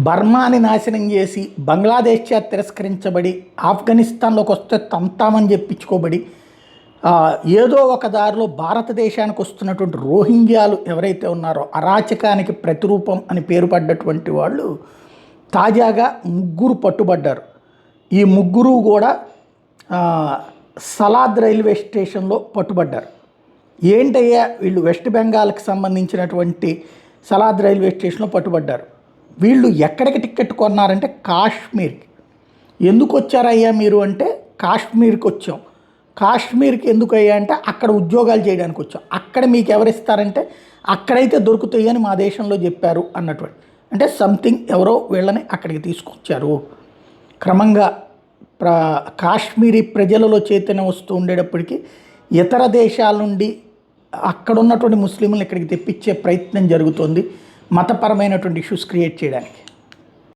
బర్మాని నాశనం చేసి బంగ్లాదేశ్ చేత తిరస్కరించబడి ఆఫ్ఘనిస్తాన్లోకి వస్తే తంతామని చెప్పించుకోబడి ఏదో ఒక దారిలో భారతదేశానికి వస్తున్నటువంటి రోహింగ్యాలు ఎవరైతే ఉన్నారో అరాచకానికి ప్రతిరూపం అని పేరు పడ్డటువంటి వాళ్ళు తాజాగా ముగ్గురు పట్టుబడ్డారు. ఈ ముగ్గురు కూడా సలాద్ రైల్వే స్టేషన్లో పట్టుబడ్డారు. ఏంటయ్యా వీళ్ళు వెస్ట్ బెంగాల్కి సంబంధించినటువంటి సలాద్ రైల్వే స్టేషన్లో పట్టుబడ్డారు. వీళ్ళు ఎక్కడికి టిక్కెట్ కొన్నారంటే కాశ్మీర్కి. ఎందుకు వచ్చారయ్యా మీరు అంటే కాశ్మీర్కి వచ్చాం. కాశ్మీర్కి ఎందుకు అయ్యా అంటే అక్కడ ఉద్యోగాలు చేయడానికి వచ్చాం. అక్కడ మీకు ఎవరిస్తారంటే అక్కడైతే దొరుకుతాయి అని మా దేశంలో చెప్పారు అన్నటువంటి, అంటే సంథింగ్ ఎవరో వీళ్ళని అక్కడికి తీసుకొచ్చారు. క్రమంగా కాశ్మీరీ ప్రజలలో చైతన్యం వస్తూ ఉండేటప్పటికీ ఇతర దేశాల నుండి అక్కడ ఉన్నటువంటి ముస్లింలను ఇక్కడికి తెప్పించే ప్రయత్నం జరుగుతుంది, మతపరమైనటువంటి ఇష్యూస్ క్రియేట్ చేయడానికి.